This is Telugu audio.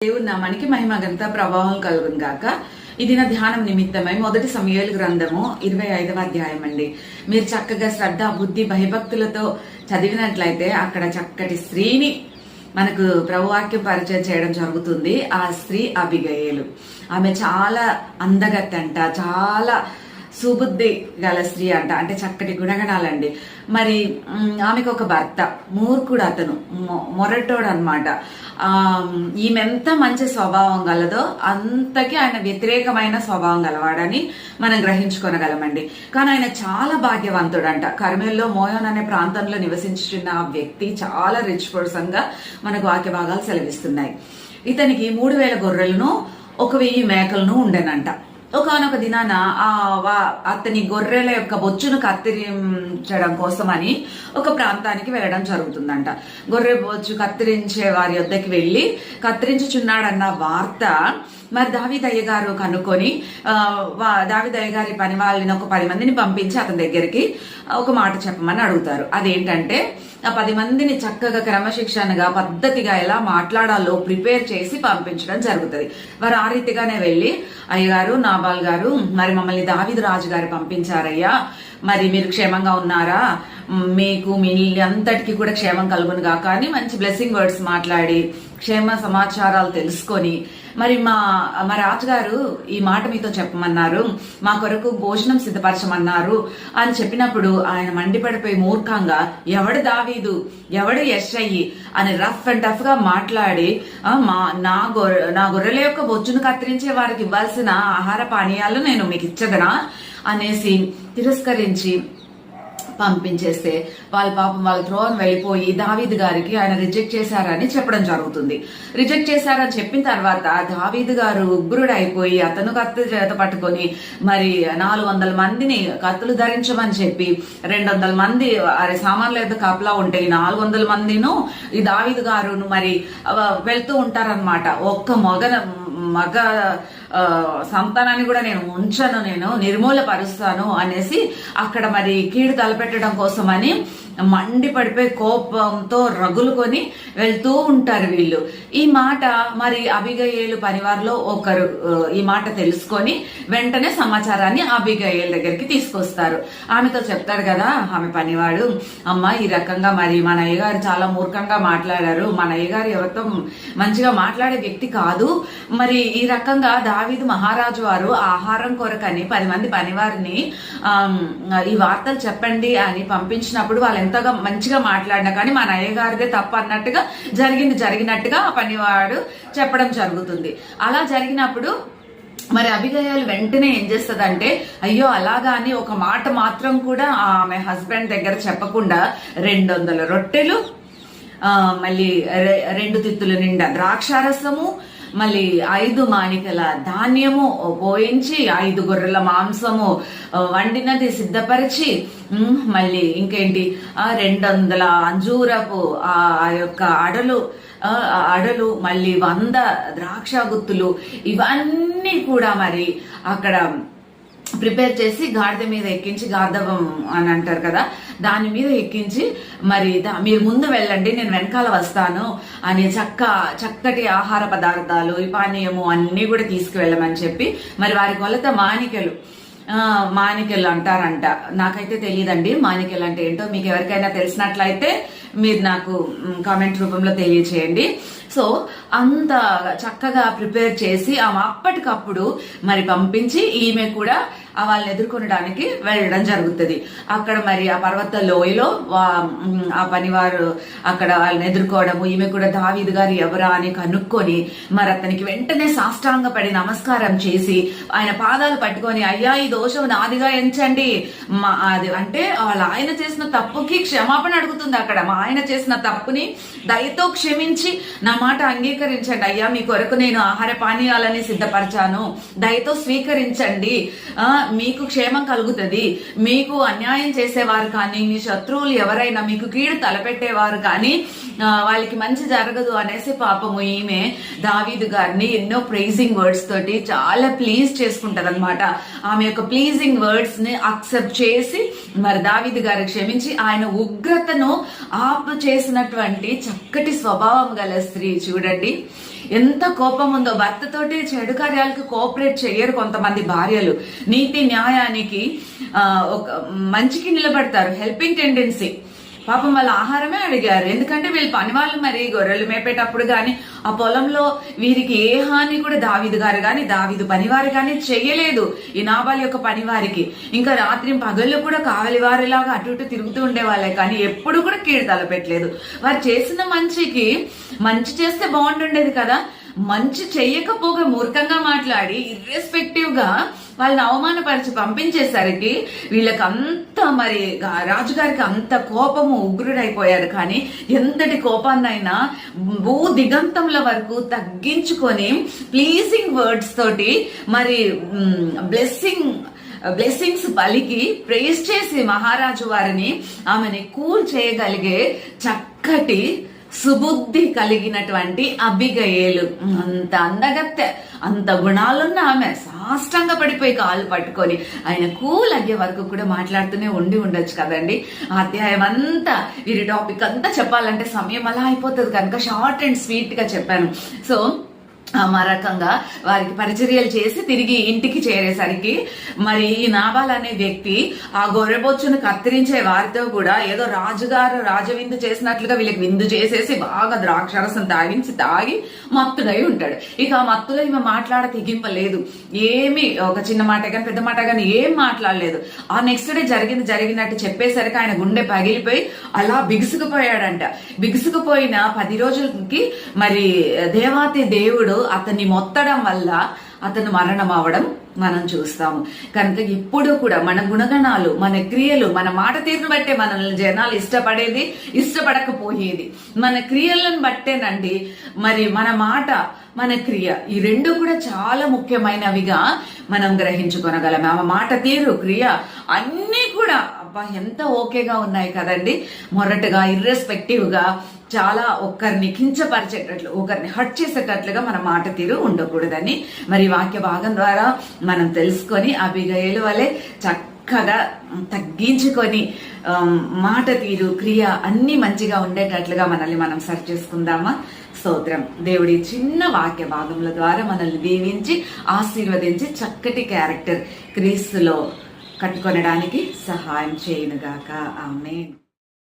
దేవుని నామానికి మహిమ ఘనత ప్రభావం కలుగును గాక. ఇది నా ధ్యానం నిమిత్తమై మొదటి సమూయేలు గ్రంథము 25వ అధ్యాయం అండి. మీరు చక్కగా శ్రద్ధ బుద్ధి భయభక్తులతో చదివినట్లయితే అక్కడ చక్కటి స్త్రీని మనకు ప్రభువాక్యం పరిచయం చేయడం జరుగుతుంది. ఆ స్త్రీ అబిగయేలు. ఆమె చాలా అందగత్తి అంట, చాలా సుబుద్ధి గల స్త్రీ అంట, అంటే చక్కటి గుణగణాలండి. మరి ఆమెకు ఒక భర్త మూర్ఖుడు, అతను మొరటోడు అనమాట. ఈమె ఎంత మంచి స్వభావం గలదో అంతకి ఆయన వ్యతిరేకమైన స్వభావం గలవాడని మనం గ్రహించుకోనగలమండి. కానీ ఆయన చాలా భాగ్యవంతుడంట. కర్మేల్లో మోయోన్ అనే ప్రాంతంలో నివసించుతున్న ఆ వ్యక్తి చాలా రిచ్ పర్సన్ గా మనకు వాక్య భాగాలు సెలవిస్తున్నాయి. ఇతనికి 3000 గొర్రెలను 1000 మేకలను ఉండేనంట. ఒకనొక దినాన అతని గొర్రెల యొక్క బొచ్చును కత్తిరించడం కోసమని ఒక ప్రాంతానికి వెళ్ళడం జరుగుతుందంట. గొర్రె బొచ్చు కత్తిరించే వారి వద్దకి వెళ్లి కత్తిరించుచున్నాడన్న వార్త మరి దావీదయ్య గారు కనుక్కొని దావీదయ్య గారి పని వాళ్ళని ఒక 10 మందిని పంపించి అతని దగ్గరికి ఒక మాట చెప్పమని అడుగుతారు. అదేంటంటే ఆ 10 మందిని చక్కగా క్రమశిక్షణగా పద్ధతిగా ఎలా మాట్లాడాలో ప్రిపేర్ చేసి పంపించడం జరుగుతుంది. వారు ఆ రీతిగానే వెళ్ళి, అయ్యగారు నాబాల్ గారు, మరి మమ్మల్ని దావీదు రాజు గారు పంపించారయ్యా, మరి మీరు క్షేమంగా ఉన్నారా, మీకు మీ అంతటికి కూడా క్షేమం కలుగును గాక అని మంచి బ్లెస్సింగ్ వర్డ్స్ మాట్లాడి క్షేమ సమాచారాలు తెలుసుకొని, మరి మా రాజుగారు ఈ మాట మీతో చెప్పమన్నారు, మా కొరకు భోజనం సిద్ధపరచమన్నారు అని చెప్పినప్పుడు ఆయన మండిపడిపోయి మూర్ఖంగా ఎవడు దావీదు ఎవడు యెషయి అని రఫ్ అండ్ టఫ్ గా మాట్లాడి నా గొర్రెల యొక్క బొచ్చును కత్తిరించే వారికి ఇవ్వాల్సిన ఆహార పానీయాలు నేను మీకు ఇచ్చదనా అనేసి తిరస్కరించి పంపించేస్తే వాళ్ళ పాపం వాళ్ళ త్రోన్ వెళ్ళిపోయి దావీదు గారికి ఆయన రిజెక్ట్ చేశారని చెప్పడం జరుగుతుంది. రిజెక్ట్ చేశారని చెప్పిన తర్వాత దావీదు గారు ఉగ్రుడైపోయి అతను కత్తి చేత పట్టుకొని మరి 400 మందిని కత్తులు ధరించమని చెప్పి 200 మంది సామాన్లు ఏదో కాపలా ఉంటే 400 మందిను ఈ దావీదు గారు మరి వెళ్తూ ఉంటారనమాట. ఒక్క మగ సంతానాన్ని కూడా నేను ఉంచను, నేను నిర్మూలపరుస్తాను అనేసి అక్కడ మరి కీడు తలపెట్టడం కోసమని మండిపడిపోయి కోపంతో రగులుకొని వెళ్తూ ఉంటారు వీళ్ళు. ఈ మాట మరి అబిగయేలు పనివారిలో ఒకరు ఈ మాట తెలుసుకొని వెంటనే సమాచారాన్ని అబిగయేలు దగ్గరికి తీసుకొస్తారు. ఆమెతో చెప్తాడు కదా ఆమె పనివాడు, అమ్మ ఈ రకంగా మరి మన అయ్యగారు చాలా మూర్ఖంగా మాట్లాడారు, మన అయ్యగారు ఎవరితో మంచిగా మాట్లాడే వ్యక్తి కాదు, మరి ఈ రకంగా దావీదు మహారాజు వారు ఆహారం కొరకని 10 మంది పనివారిని ఈ వార్తలు చెప్పండి అని పంపించినప్పుడు వాళ్ళు ఎంతగా మంచిగా మాట్లాడినా కానీ మన అయ్యగారిదే తప్పు అన్నట్టుగా జరిగినట్టుగా ఆ పనివాడు చెప్పడం జరుగుతుంది. అలా జరిగినప్పుడు మరి అబిగయేలు వెంటనే ఏం చేస్తుందంటే, అయ్యో అలాగా అని ఒక మాట మాత్రం కూడా ఆమె హస్బెండ్ దగ్గర చెప్పకుండా 200 రొట్టెలు, మళ్ళీ 2 తిత్తుల నిండా ద్రాక్షారసము, మళ్ళీ 5 మానికల ధాన్యము పోయించి 5 గొర్రెల మాంసము వండినది సిద్ధపరిచి, మళ్ళీ ఇంకేంటి 200 అంజూరపు ఆ యొక్క అడలు, మళ్ళీ 100 ద్రాక్ష గుత్తులు, ఇవన్నీ కూడా మరి అక్కడ ప్రిపేర్ చేసి గాడిద మీద ఎక్కించి, గార్ధవం అని అంటారు కదా, దాని మీద ఎక్కించి మరి మీరు ముందు వెళ్ళండి నేను వెనకాల వస్తాను అని చక్కటి ఆహార పదార్థాలు ఈ పానీయము అన్ని కూడా తీసుకువెళ్ళమని చెప్పి మరి వారి కొలత మానికెలు అంటారంట. నాకైతే తెలియదండి మానికెలు అంటే ఏంటో. మీకు ఎవరికైనా తెలిసినట్లయితే మీరు నాకు కామెంట్ రూపంలో తెలియచేయండి. సో అంత చక్కగా ప్రిపేర్ చేసి ఆమె అప్పటికప్పుడు మరి పంపించి ఈమె కూడా వాళ్ళని ఎదుర్కొనడానికి వెళ్ళడం జరుగుతుంది. అక్కడ మరి ఆ పర్వత లోయలో ఆ పనివారు అక్కడ వాళ్ళని ఎదుర్కోవడము, ఈమె కూడా దావీదు గారు ఎవరా అని కనుక్కొని మరి అతనికి వెంటనే సాష్టాంగపడి నమస్కారం చేసి ఆయన పాదాలు పట్టుకొని, అయ్యా ఈ దోషం నాదిగా ఎంచండి, అది అంటే వాళ్ళ ఆయన చేసిన తప్పుకి క్షమాపణ అడుగుతుంది. అక్కడ మా ఆయన చేసిన తప్పుని దయతో క్షమించి నా మాట అంగీకరించండి అయ్యా, మీ కొరకు నేను ఆహార పానీయాలని సిద్ధపరచాను, దయతో స్వీకరించండి, మీకు క్షేమం కలుగుతుంది, మీకు అన్యాయం చేసేవారు కానీ మీ శత్రువులు ఎవరైనా మీకు కీడు తలపెట్టేవారు కానీ వాళ్ళకి మంచి జరగదు అనేసి పాపము ఈమె దావీదు గారిని ఎన్నో ప్రైజింగ్ వర్డ్స్ తోటి చాలా ప్లీజ్ చేసుకుంటది అనమాట. ఆమె యొక్క ప్లీజింగ్ వర్డ్స్ ని అక్సెప్ట్ చేసి మరి దావీదు గారు క్షమించి ఆయన ఉగ్రతను ఆపు చేసినటువంటి చక్కటి స్వభావం గల స్త్రీ భార్యకి చూడండి ఎంత కోపం ఉందో. భర్తతోటి చెడు కార్యాలకు కోఆపరేట్ చేయరు కొంతమంది భార్యలు. నీతి న్యాయానికి ఒక మంచికి నిలబడతారు, హెల్పింగ్ టెండెన్సీ. పాపం వాళ్ళ ఆహారమే అడిగారు, ఎందుకంటే వీళ్ళు పని వాళ్ళు మరి గొర్రెలు మేపేటప్పుడు గాని ఆ పొలంలో వీరికి ఏ హాని కూడా దావీదు గారు గాని దావీదు పనివారు గాని చెయ్యలేదు ఈ నాబాల్ యొక్క పనివారికి. ఇంకా రాత్రి పగళ్ళు కూడా కావలి వారిలాగా అటు ఇటు తిరుగుతూ ఉండేవాళ్ళే, కానీ ఎప్పుడు కూడా కీడు తలపెట్టలేదు. వారు చేసిన మంచికి మంచి చేస్తే బాగుంటుండేది కదా, మంచి చెయ్యకపోగా మూర్ఖంగా మాట్లాడి ఇర్రెస్పెక్టివ్ గా వాళ్ళని అవమానపరిచి పంపించేసరికి వీళ్ళకి అంత మరి రాజుగారికి అంత కోపము, ఉగ్రుడైపోయారు. కానీ ఎంతటి కోపాన్నైనా భూ దిగంతముల వరకు తగ్గించుకొని ప్లీజింగ్ వర్డ్స్ తోటి మరి బ్లెస్సింగ్స్ పలికి ప్రేస్ చేసి మహారాజు వారిని ఆమెని కూల్ చేయగలిగే చక్కటి సుబుద్ధి కలిగినటువంటి అబిగయేలు. అంత అందగత్తె, అంత గుణాలున్న ఆమె సాష్టంగా పడిపోయి కాళ్ళు పట్టుకొని ఆయన కూల్ అయ్యే వరకు కూడా మాట్లాడుతూనే ఉండొచ్చు కదండి. ఆ అధ్యాయం అంతా వీరి టాపిక్ అంతా చెప్పాలంటే సమయం అలా అయిపోతుంది కనుక షార్ట్ అండ్ స్వీట్ గా చెప్పాను. సో ఆ రకంగా వారికి పరిచర్యలు చేసి తిరిగి ఇంటికి చేరేసరికి మరి ఈ నాబాల్ అనే వ్యక్తి ఆ గొర్రెబొచ్చును కత్తిరించే వారితో కూడా ఏదో రాజుగారు రాజవిందు చేసినట్లుగా వీళ్ళకి విందు చేసేసి బాగా ద్రాక్షరసం తాగి మత్తుడై ఉంటాడు. ఇక ఆ మత్తులో ఈమె మాట్లాడ తెగింపలేదు, ఏమి ఒక చిన్న మాట కానీ పెద్ద మాట కానీ ఏం మాట్లాడలేదు. ఆ నెక్స్ట్ డే జరిగినట్టు చెప్పేసరికి ఆయన గుండె పగిలిపోయి అలా బిగుసుకుపోయాడంట. బిగుసుకుపోయిన 10 రోజులకి మరి దేవాతి దేవుడు అతన్ని మొత్తడం వల్ల అతను మరణం అవడం మనం చూస్తాము. కనుక ఎప్పుడూ కూడా మన గుణగణాలు, మన క్రియలు, మన మాట తీరును బట్టే మనల్ని జనాలు ఇష్టపడేది, ఇష్టపడకపోయేది. మన క్రియలను బట్టేనండి మరి మన మాట, మన క్రియ, ఈ రెండు కూడా చాలా ముఖ్యమైనవిగా మనం గ్రహించుకోనగలం. ఆమె మాట తీరు, క్రియ అన్నీ కూడా అబ్బా ఎంత ఓకేగా ఉన్నాయి కదండి. మొరటుగా, ఇర్రెస్పెక్టివ్ గా, చాలా ఒకరిని కించపరిచేటట్లు, ఒకరిని హర్ట్ చేసేటట్లుగా మన మాట తీరు ఉండకూడదని మరి వాక్య భాగం ద్వారా మనం తెలుసుకొని అబిగయేలు వలె చక్కగా తగ్గించుకొని మాట తీరు, క్రియ అన్ని మంచిగా ఉండేటట్లుగా మనల్ని మనం సరి చేసుకుందామా? స్తోత్రం. దేవుడి చిన్న వాక్య భాగముల ద్వారా మనల్ని దీవించి ఆశీర్వదించి చక్కటి క్యారెక్టర్ క్రీస్తులో కట్టుకొనడానికి సహాయం చేయనుగాక. ఆమేన్.